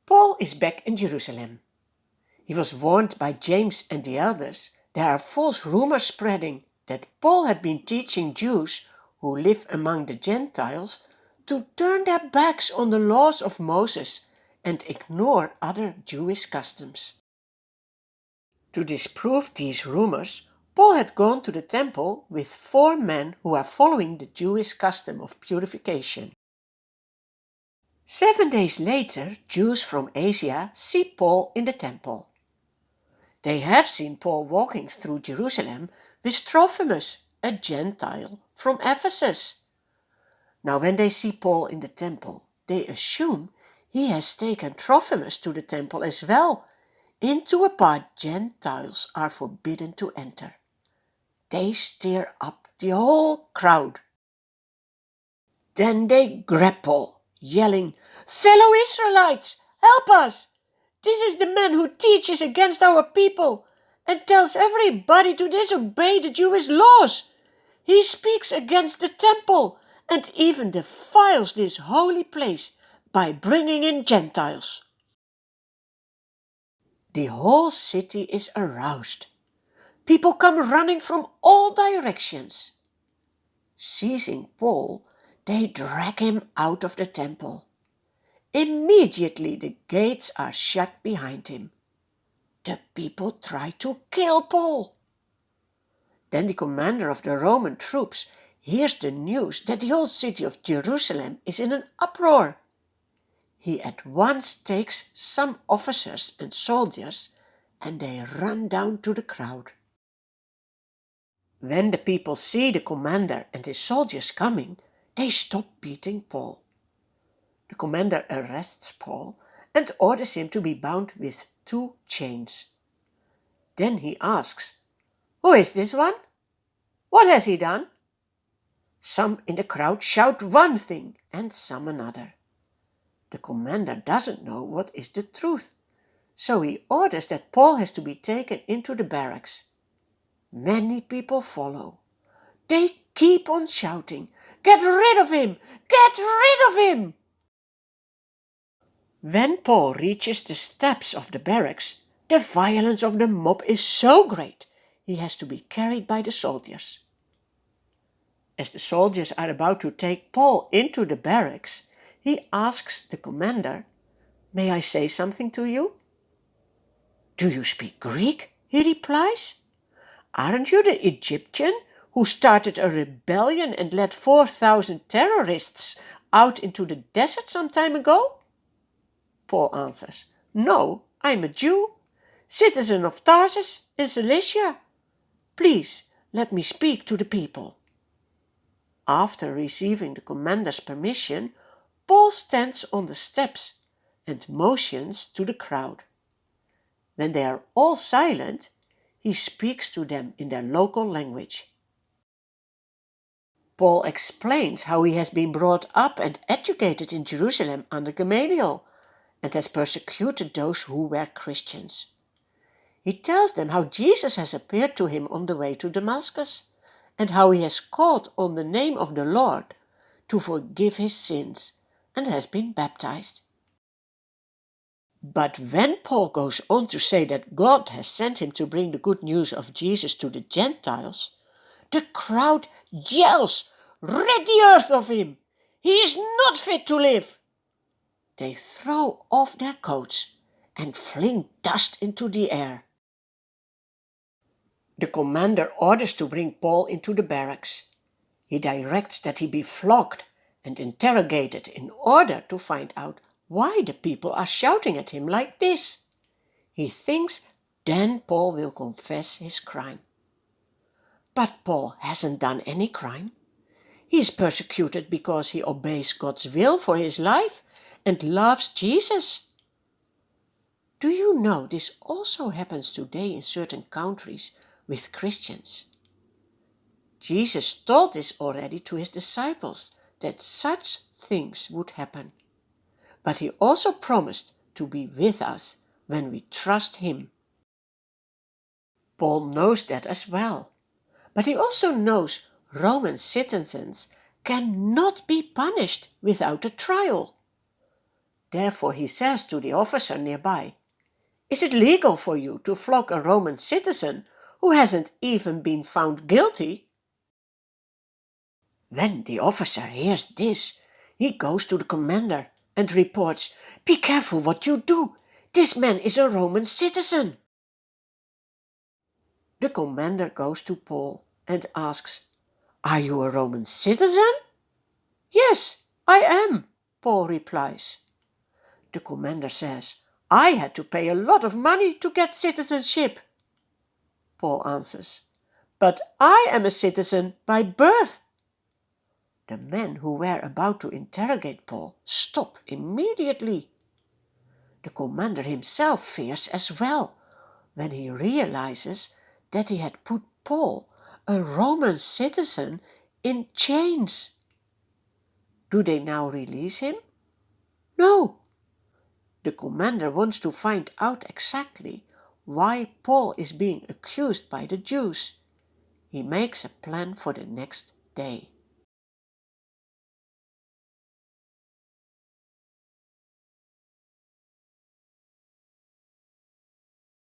Paul is back in Jerusalem. He was warned by James and the elders there are false rumors spreading that Paul had been teaching Jews who live among the Gentiles to turn their backs on the laws of Moses and ignore other Jewish customs. To disprove these rumors, Paul had gone to the temple with 4 men who are following the Jewish custom of purification. 7 days later, Jews from Asia see Paul in the temple. They have seen Paul walking through Jerusalem with Trophimus, a Gentile from Ephesus. Now when they see Paul in the temple, they assume he has taken Trophimus to the temple as well, into a part Gentiles are forbidden to enter. They stir up the whole crowd. Then they grab Paul, yelling, "Fellow Israelites, help us! This is the man who teaches against our people and tells everybody to disobey the Jewish laws. He speaks against the temple and even defiles this holy place by bringing in Gentiles." The whole city is aroused. People come running from all directions. Seizing Paul, they drag him out of the temple. Immediately the gates are shut behind him. The people try to kill Paul. Then the commander of the Roman troops hears the news that the whole city of Jerusalem is in an uproar. He at once takes some officers and soldiers and they run down to the crowd. When the people see the commander and his soldiers coming, they stop beating Paul. The commander arrests Paul and orders him to be bound with 2 chains. Then he asks, "Who is this one? What has he done?" Some in the crowd shout one thing and some another. The commander doesn't know what is the truth, so he orders that Paul has to be taken into the barracks. Many people follow. They keep on shouting, "Get rid of him! Get rid of him!" When Paul reaches the steps of the barracks, the violence of the mob is so great he has to be carried by the soldiers. As the soldiers are about to take Paul into the barracks, he asks the commander, "May I say something to you?" "Do you speak Greek?" he replies. "Aren't you the Egyptian who started a rebellion and led 4,000 terrorists out into the desert some time ago?" Paul answers, "No, I'm a Jew, citizen of Tarsus in Cilicia. Please let me speak to the people." After receiving the commander's permission, Paul stands on the steps and motions to the crowd. When they are all silent, he speaks to them in their local language. Paul explains how he has been brought up and educated in Jerusalem under Gamaliel and has persecuted those who were Christians. He tells them how Jesus has appeared to him on the way to Damascus and how he has called on the name of the Lord to forgive his sins and has been baptized. But when Paul goes on to say that God has sent him to bring the good news of Jesus to the Gentiles, the crowd yells, "Rid the earth of him! He is not fit to live!" They throw off their coats and fling dust into the air. The commander orders to bring Paul into the barracks. He directs that he be flogged and interrogated in order to find out why the people are shouting at him like this. He thinks then Paul will confess his crime. But Paul hasn't done any crime. He is persecuted because he obeys God's will for his life and loves Jesus. Do you know this also happens today in certain countries with Christians? Jesus told this already to his disciples, that such things would happen. But he also promised to be with us when we trust him. Paul knows that as well. But he also knows Roman citizens cannot be punished without a trial. Therefore he says to the officer nearby, "Is it legal for you to flog a Roman citizen who hasn't even been found guilty?" When the officer hears this, he goes to the commander and reports, "Be careful what you do. This man is a Roman citizen." The commander goes to Paul and asks, "Are you a Roman citizen?" "Yes, I am," Paul replies. The commander says, "I had to pay a lot of money to get citizenship." Paul answers, "But I am a citizen by birth." The men who were about to interrogate Paul stop immediately. The commander himself fears as well when he realizes that he had put Paul, a Roman citizen, in chains. Do they now release him? No. The commander wants to find out exactly why Paul is being accused by the Jews. He makes a plan for the next day.